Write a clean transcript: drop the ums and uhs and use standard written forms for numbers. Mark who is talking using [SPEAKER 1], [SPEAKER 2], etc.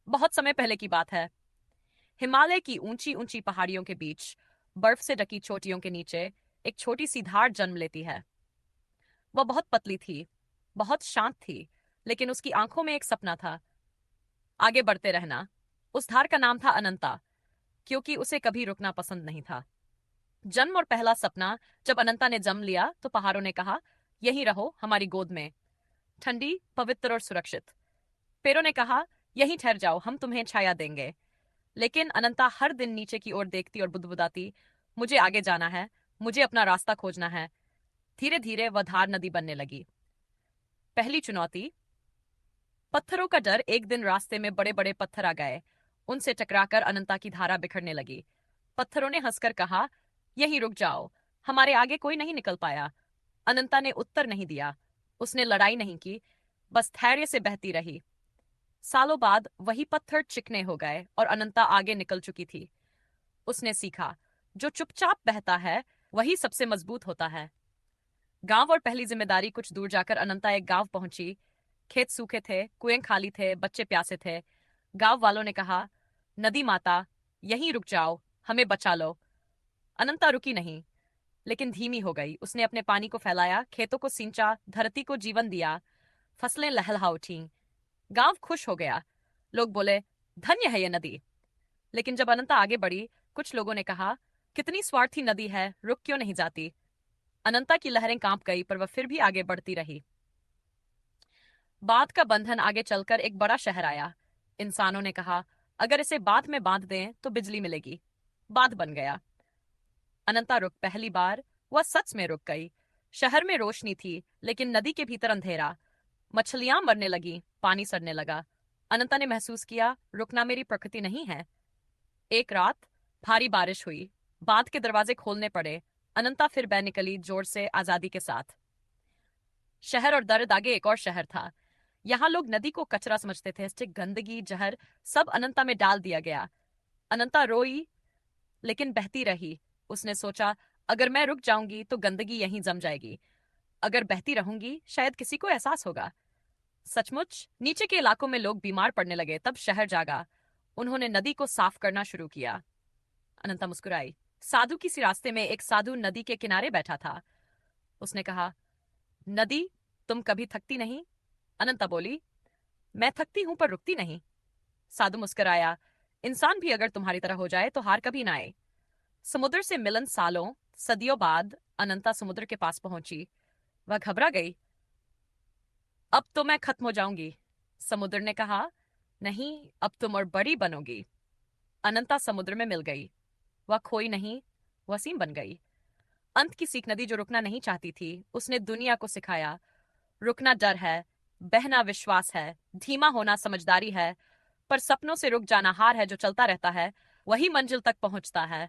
[SPEAKER 1] बहुत समय पहले की बात है। हिमालय की ऊंची ऊंची पहाड़ियों के बीच बर्फ से ढकी चोटियों के नीचे एक छोटी सी धार जन्म लेती है। वह बहुत पतली थी, बहुत शांत थी, लेकिन उसकी आंखों में एक सपना था, आगे बढ़ते रहना। उस धार का नाम था अनंता, क्योंकि उसे कभी रुकना पसंद नहीं था। जन्म और पहला सपना। जब अनंता ने जन्म लिया तो पहाड़ों ने कहा, यहीं रहो हमारी गोद में, ठंडी, पवित्र और सुरक्षित। पेड़ों ने कहा, यहीं ठहर जाओ, हम तुम्हें छाया देंगे। लेकिन अनंता हर दिन नीचे की ओर देखती और बुदबुदाती, मुझे आगे जाना है, मुझे अपना रास्ता खोजना है। धीरे धीरे वह धार नदी बनने लगी। पहली चुनौती, पत्थरों का डर। एक दिन रास्ते में बड़े बड़े पत्थर आ गए। उनसे टकराकर अनंता की धारा बिखरने लगी। पत्थरों ने हंसकर कहा, यहीं रुक जाओ, हमारे आगे कोई नहीं निकल पाया। अनंता ने उत्तर नहीं दिया, उसने लड़ाई नहीं की, बस धैर्य से बहती रही। सालों बाद वही पत्थर चिकने हो गए और अनंता आगे निकल चुकी थी। उसने सीखा, जो चुपचाप बहता है वही सबसे मजबूत होता है। गांव और पहली जिम्मेदारी। कुछ दूर जाकर अनंता एक गांव पहुंची। खेत सूखे थे, कुएं खाली थे, बच्चे प्यासे थे। गांव वालों ने कहा, नदी माता, यहीं रुक जाओ, हमें बचा लो। अनंता रुकी नहीं, लेकिन धीमी हो गई। उसने अपने पानी को फैलाया, खेतों को सींचा, धरती को जीवन दिया। फसलें लहलहा उठी। गांव खुश हो गया। लोग बोले, धन्य है ये नदी। लेकिन जब अनंता आगे बढ़ी, कुछ लोगों ने कहा, कितनी स्वार्थी नदी है, रुक क्यों नहीं जाती। अनंता की लहरें कांप गई, पर वह फिर भी आगे बढ़ती रही। बात का बंधन। आगे चलकर एक बड़ा शहर आया। इंसानों ने कहा, अगर इसे बांध में बांध दें तो बिजली मिलेगी। बांध बन गया। अनंता रुक। पहली बार वह सच में रुक गई। शहर में रोशनी थी, लेकिन नदी के भीतर अंधेरा। मछलियां मरने लगी, पानी सड़ने लगा। अनंता ने महसूस किया, रुकना मेरी प्रकृति नहीं है। एक रात भारी बारिश हुई। बांध के दरवाजे खोलने पड़े। अनंता फिर बह निकली, जोर से, आजादी के साथ। शहर और दर्द आगे एक और शहर था। यहाँ लोग नदी को कचरा समझते थे, स्टिक, गंदगी, जहर, सब अनंता में डाल दिया गया। अनंता रोई, लेकिन बहती रही। उसने सोचा, अगर मैं रुक जाऊंगी तो गंदगी यहीं जम जाएगी, अगर बहती रहूंगी शायद किसी को एहसास होगा। सचमुच नीचे के इलाकों में लोग बीमार पड़ने लगे। तब शहर जागा। उन्होंने नदी को साफ करना शुरू किया। अनंता मुस्कुराई। साधु किसी रास्ते में एक साधु नदी के किनारे बैठा था। उसने कहा, नदी, तुम कभी थकती नहीं। अनंता बोली, मैं थकती हूं पर रुकती नहीं। साधु मुस्कुराया, इंसान भी अगर तुम्हारी तरह हो जाए तो हार कभी ना आए। समुद्र से मिलन। सालों, सदियों बाद अनंता समुद्र के पास पहुंची। वह घबरा गई। अब तो मैं खत्म हो जाऊंगी। समुद्र ने कहा, नहीं, अब तुम और बड़ी बनोगी। अनंता समुद्र में मिल गई। वह खोई नहीं, वसीम बन गई। अंत की सीख। नदी जो रुकना नहीं चाहती थी, उसने दुनिया को सिखाया, रुकना डर है, बहना विश्वास है, धीमा होना समझदारी है, पर सपनों से रुक जाना हार है। जो चलता रहता है वही मंजिल तक पहुंचता है।